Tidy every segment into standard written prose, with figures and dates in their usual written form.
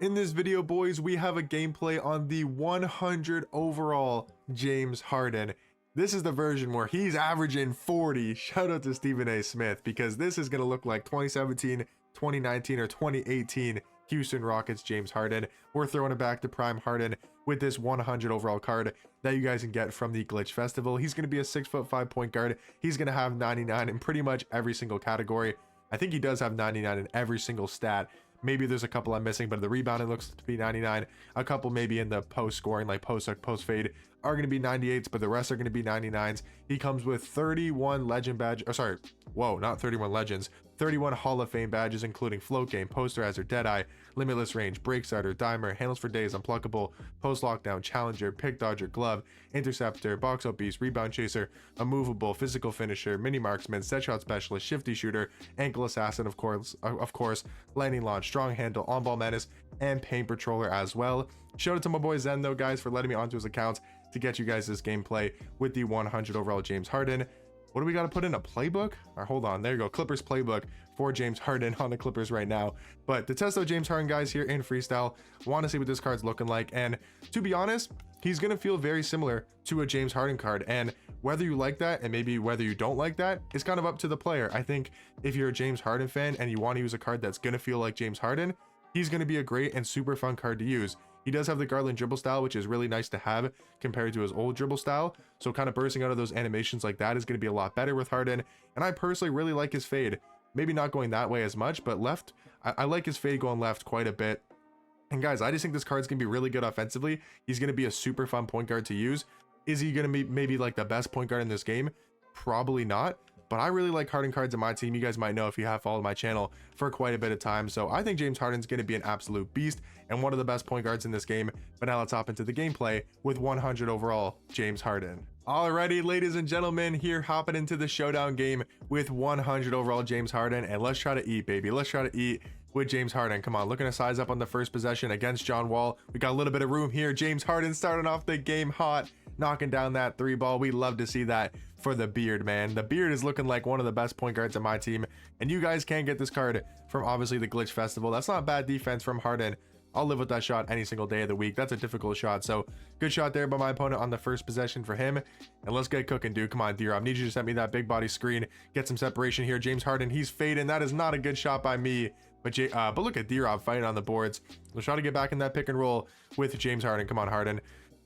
In this video, boys, we have a gameplay on the 100 overall James Harden. This is the version where he's averaging 40. Shout out to Stephen A. Smith, because this is going to look like 2017, 2019, or 2018 Houston Rockets James Harden. We're throwing it back to Prime Harden with this 100 overall card that you guys can get from the Glitch Festival. He's going to be a 6'5" point guard. He's going to have 99 in pretty much every single category. I think he does have 99 in every single stat. Maybe there's a couple I'm missing, but the rebounding looks to be 99. A couple maybe in the post scoring, like post fade, are going to be 98s, but the rest are going to be 99s. He comes with 31 legend badge, or sorry, whoa, not 31 legends, 31 Hall of Fame badges, including Float Game, Posterizer, Deadeye, Limitless Range, Break Starter, Dimer, Handles for Days, Unpluckable, Post Lockdown, Challenger, Pick Dodger, Glove, Interceptor, Box Out Beast, Rebound Chaser, Immovable, Physical Finisher, Mini Marksman, Set Shot Specialist, Shifty Shooter, Ankle Assassin, of course, Lightning Launch, Strong Handle, On Ball Menace, and Paint Patroller as well. Shout out to my boy Zen though, guys, for letting me onto his account to get you guys this gameplay with the 100 overall James Harden. What do we got to put in a playbook? Or hold on, there you go, Clippers playbook for James Harden on the Clippers right now. But to test out James Harden, guys, here in freestyle, want to see what this card's looking like. And to be honest, he's going to feel very similar to a James Harden card. And whether you like that and maybe whether you don't like that, it's kind of up to the player. I think if you're a James Harden fan and you want to use a card that's going to feel like James Harden, he's going to be a great and super fun card to use. He does have the Garland dribble style, which is really nice to have compared to his old dribble style. So kind of bursting out of those animations like that is going to be a lot better with Harden. And I personally really like his fade. Maybe not going that way as much, but left, I like his fade going left quite a bit. And guys, I just think this card's going to be really good offensively. He's going to be a super fun point guard to use. Is he going to be maybe like the best point guard in this game? Probably not. But I really like Harden cards in my team. You guys might know if you have followed my channel for quite a bit of time. So I think James Harden's going to be an absolute beast and one of the best point guards in this game. But now let's hop into the gameplay with 100 overall James Harden. Alrighty, ladies and gentlemen, here hopping into the showdown game with 100 overall James Harden. And let's try to eat, baby. Let's try to eat with James Harden. Come on, looking to size up on the first possession against John Wall. We got a little bit of room here. James Harden starting off the game hot, knocking down that three ball. We love to see that for the beard, man. The beard is looking like one of the best point guards in my team, and you guys can get this card from obviously the Glitch Festival. That's not bad defense from Harden. I'll live with that shot any single day of the week. That's a difficult shot. So good shot there by my opponent on the first possession for him. And let's get cooking, dude. Come on, D-Rob. Need you to send me that big body screen. Get some separation here. James Harden, he's fading. That is not a good shot by me. But look at D-Rob fighting on the boards. We'll try to get back in that pick and roll with James Harden. Come on, Harden.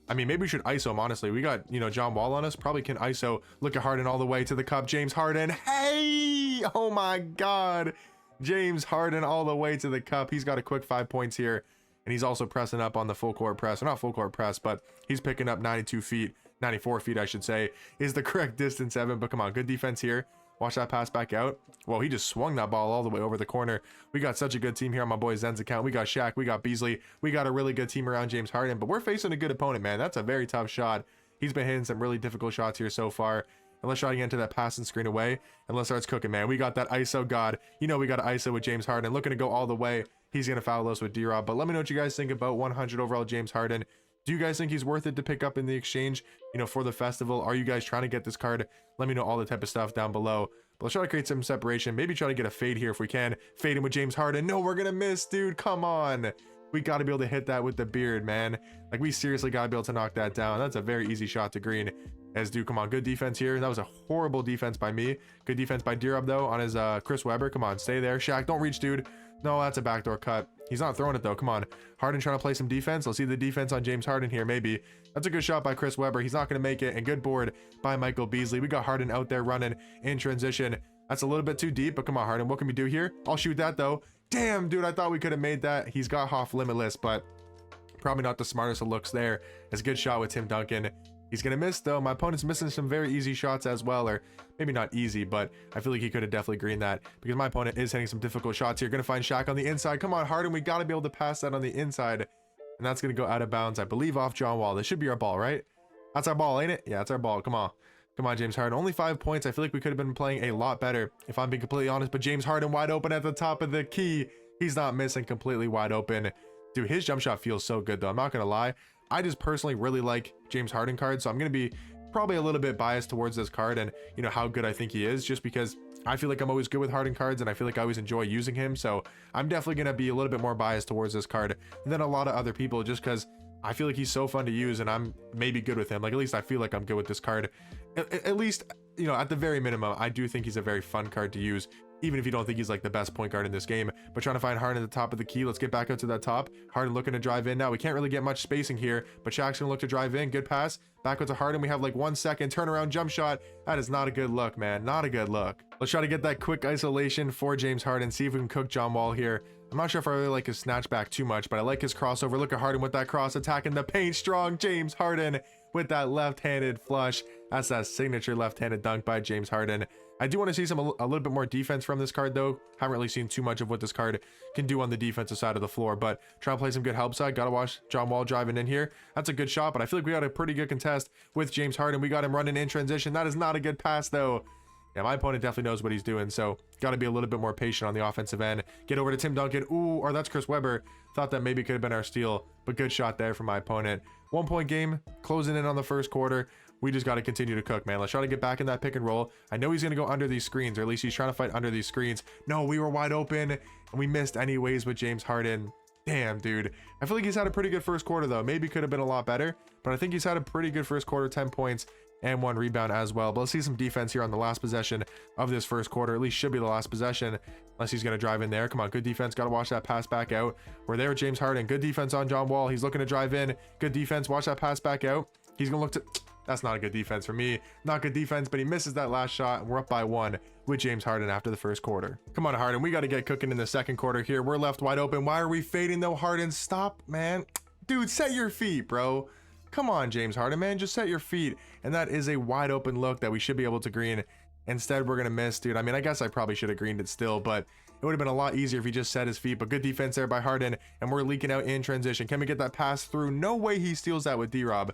I mean, maybe we should ISO him, honestly. We got, John Wall on us. Probably can ISO. Look at Harden all the way to the cup. James Harden. Hey! Oh my God. James Harden all the way to the cup. He's got a quick 5 points here. And he's also pressing up on the full court press. Or not full court press, but he's picking up 92 feet. 94 feet, I should say, is the correct distance, Evan. But come on, good defense here. Watch that pass back out. Well, he just swung that ball all the way over the corner. We got such a good team here on my boy Zen's account. We got Shaq, we got Beasley. We got a really good team around James Harden, but we're facing a good opponent, man. That's a very tough shot. He's been hitting some really difficult shots here so far. And let's try to get into that pass and screen away. And let's start cooking, man. We got that ISO god. We got to ISO with James Harden. Looking to go all the way. He's going to foul us with D-Rob. But let me know what you guys think about 100 overall James Harden. Do you guys think he's worth it to pick up in the exchange, for the festival? Are you guys trying to get this card? Let me know all the type of stuff down below. But let's try to create some separation. Maybe try to get a fade here if we can. Fade him with James Harden. No, we're going to miss, dude. Come on. We got to be able to hit that with the beard, man. Like, we seriously got to be able to knock that down. That's a very easy shot to green. As dude, come on. Good defense here. That was a horrible defense by me. Good defense by D-Rob, though, on his Chris Webber. Come on, stay there. Shaq, don't reach, dude. No, that's a backdoor cut. He's not throwing it, though. Come on. Harden trying to play some defense. Let's see the defense on James Harden here, maybe. That's a good shot by Chris Webber. He's not going to make it. And good board by Michael Beasley. We got Harden out there running in transition. That's a little bit too deep, but come on, Harden. What can we do here? I'll shoot that, though. Damn, dude, I thought we could have made that. He's got Hoff limitless, but probably not the smartest of looks there. It's a good shot with Tim Duncan. He's going to miss, though. My opponent's missing some very easy shots as well, or maybe not easy, but I feel like he could have definitely greened that because my opponent is hitting some difficult shots here. Going to find Shaq on the inside. Come on, Harden. We got to be able to pass that on the inside, and that's going to go out of bounds, I believe, off John Wall. This should be our ball, right? That's our ball, ain't it? Yeah, that's our ball. Come on. Come on, James Harden. Only 5 points. I feel like we could have been playing a lot better, if I'm being completely honest, but James Harden wide open at the top of the key. He's not missing, completely wide open. Dude, his jump shot feels so good, though. I'm not going to lie. I just personally really like James Harden cards, so I'm going to be probably a little bit biased towards this card and, you know, how good I think he is, just because I feel like I'm always good with Harden cards and I feel like I always enjoy using him. So I'm definitely going to be a little bit more biased towards this card than a lot of other people, just because I feel like he's so fun to use and I'm maybe good with him. Like, at least I feel like I'm good with this card. At least, you know, at the very minimum, I do think he's a very fun card to use, even if you don't think he's like the best point guard in this game. But trying to find Harden at the top of the key. Let's get back up to that top. Harden looking to drive in now. We can't really get much spacing here, but Shaq's gonna look to drive in. Good pass. Back to Harden. We have like 1 second. Turnaround jump shot. That is not a good look, man. Not a good look. Let's try to get that quick isolation for James Harden. See if we can cook John Wall here. I'm not sure if I really like his snatchback too much, but I like his crossover. Look at Harden with that cross, attacking the paint. Strong James Harden with that left-handed flush. That's that signature left-handed dunk by James Harden. I do want to see a little bit more defense from this card, though. Haven't really seen too much of what this card can do on the defensive side of the floor, but try to play some good help side. Gotta watch John Wall driving in here. That's a good shot, but I feel like we got a pretty good contest with James Harden. We got him running in transition. That is not a good pass, though. Yeah, my opponent definitely knows what he's doing, so got to be a little bit more patient on the offensive end. Get over to Tim Duncan. Ooh, or that's Chris Webber. Thought that maybe could have been our steal, but good shot there from my opponent. 1 point game, closing in on the first quarter. We just got to continue to cook, man. Let's try to get back in that pick and roll. I know he's going to go under these screens, or at least he's trying to fight under these screens. No, we were wide open, and we missed anyways with James Harden. Damn, dude. I feel like he's had a pretty good first quarter, though. Maybe could have been a lot better, but I think he's had a pretty good first quarter, 10 points and 1 rebound as well. But let's see some defense here on the last possession of this first quarter. At least should be the last possession, unless he's going to drive in there. Come on, good defense. Got to watch that pass back out. We're there with James Harden. Good defense on John Wall. He's looking to drive in. Good defense. Watch that pass back out. He's going to look to... That's not a good defense for me. Not good defense, but he misses that last shot, and we're up by 1 with James Harden after the first quarter. Come on, Harden. We got to get cooking in the second quarter here. We're left wide open. Why are we fading, though, Harden? Stop, man. Dude, set your feet, bro. Come on, James Harden, man. Just set your feet. And that is a wide open look that we should be able to green. Instead, we're going to miss, dude. I mean, I guess I probably should have greened it still, but it would have been a lot easier if he just set his feet. But good defense there by Harden, and we're leaking out in transition. Can we get that pass through? No way he steals that with D-Rob.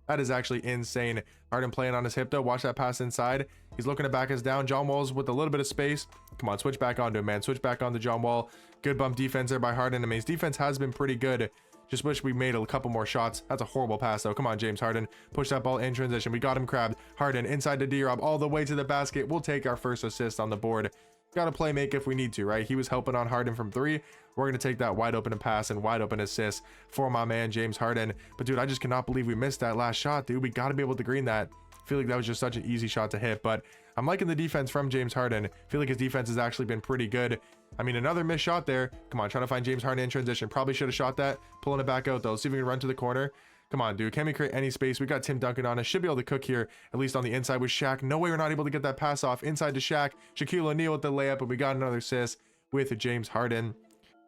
That is actually insane. Harden playing on his hip, though. Watch that pass inside. He's looking to back us down. John Wall's with a little bit of space. Come on, switch back onto him, man. Switch back onto John Wall. Good bump defense there by Harden. I mean, his defense has been pretty good. Just wish we made a couple more shots. That's a horrible pass, though. Come on, James Harden. Push that ball in transition. We got him crabbed. Harden inside to D-Rob all the way to the basket. We'll take our first assist on the board. Got to play make if we need to, right? He was helping on Harden from 3. We're going to take that wide open pass and wide open assist for my man, James Harden. But, dude, I just cannot believe we missed that last shot, dude. We got to be able to green that. I feel like that was just such an easy shot to hit, but I'm liking the defense from James Harden. I feel like his defense has actually been pretty good. I mean, another missed shot there. Come on, trying to find James Harden in transition. Probably should have shot that. Pulling it back out, though. Let's see if we can run to the corner. Come on, dude. Can we create any space? We got Tim Duncan on us. Should be able to cook here, at least on the inside with Shaq. No way we're not able to get that pass off. Inside to Shaq. Shaquille O'Neal with the layup, and we got another assist with James Harden.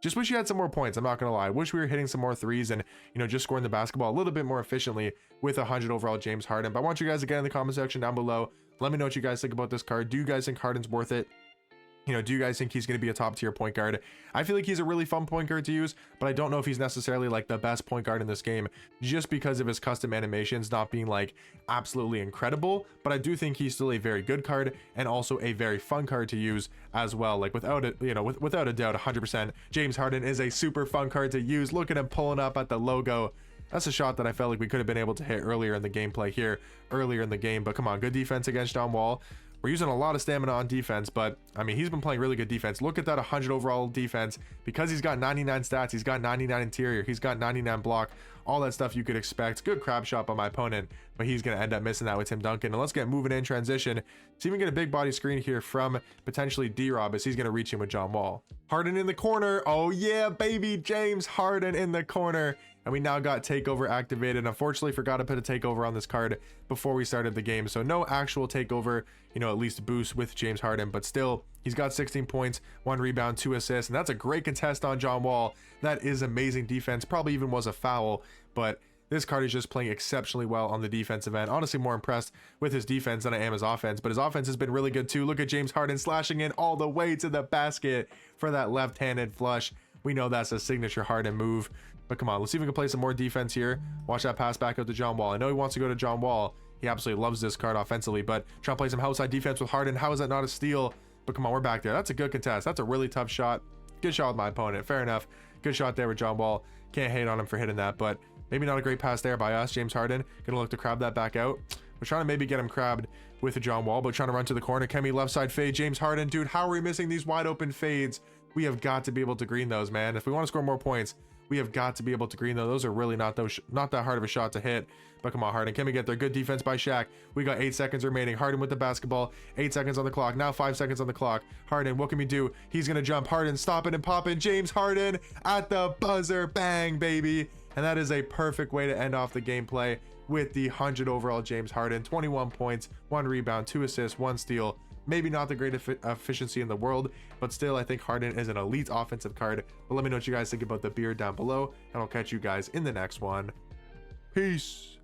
Just wish he had some more points. I'm not going to lie. Wish we were hitting some more threes and, you know, just scoring the basketball a little bit more efficiently with 100 overall James Harden. But I want you guys to get in the comment section down below. Let me know what you guys think about this card. Do you guys think Harden's worth it? You know, do you guys think he's going to be a top tier point guard? I feel like he's a really fun point guard to use, but I don't know if he's necessarily like the best point guard in this game just because of his custom animations not being like absolutely incredible. But I do think he's still a very good card and also a very fun card to use as well. Like without it, you know, without a doubt, 100%, James Harden is a super fun card to use. Look at him pulling up at the logo. That's a shot that I felt like we could have been able to hit earlier in the gameplay here, earlier in the game. But come on, good defense against John Wall. We're using a lot of stamina on defense, but I mean, he's been playing really good defense. Look at that 100 overall defense. Because he's got 99 stats, he's got 99 interior, he's got 99 block, all that stuff you could expect. Good crab shot by my opponent, but he's going to end up missing that with Tim Duncan. And let's get moving in transition. See if we can get a big body screen here from potentially D-Rob as he's going to reach him with John Wall. Harden in the corner. Oh yeah, baby, James Harden in the corner. And we now got takeover activated. Unfortunately, forgot to put a takeover on this card before we started the game. So no actual takeover, you know, at least boost with James Harden, but still he's got 16 points, 1 rebound, 2 assists. And that's a great contest on John Wall. That is amazing defense. Probably even was a foul, but this card is just playing exceptionally well on the defensive end. Honestly, more impressed with his defense than I am his offense, but his offense has been really good too. Look at James Harden slashing in all the way to the basket for that left-handed flush. We know that's a signature Harden move. But come on, let's see if we can play some more defense here. Watch that pass back out to John Wall. I know he wants to go to John Wall. He absolutely loves this card offensively, but trying to play some outside defense with Harden. How is that not a steal? But come on, we're back there. That's a good contest. That's a really tough shot. Good shot with my opponent. Fair enough. Good shot there with John Wall. Can't hate on him for hitting that, but maybe not a great pass there by us. James Harden gonna look to crab that back out. We're trying to maybe get him crabbed with a John Wall, but trying to run to the corner. Kemi left side fade. James Harden, dude, how are we missing these wide open fades? We have got to be able to green those, man. If we want to score more points, we have got to be able to green those. Those are really not that hard of a shot to hit. But come on, Harden, can we get there? Good defense by Shaq. We got 8 seconds remaining. Harden with the basketball. 8 seconds on the clock. Now 5 seconds on the clock. Harden, what can we do? He's gonna jump. Harden, stop it and pop it. James Harden at the buzzer. Bang, baby. And that is a perfect way to end off the gameplay with the 100 overall James Harden. 21 points, 1 rebound, 2 assists, 1 steal. Maybe not the greatest efficiency in the world, but still I think Harden is an elite offensive card. But let me know what you guys think about the beard down below, and I'll catch you guys in the next one. Peace.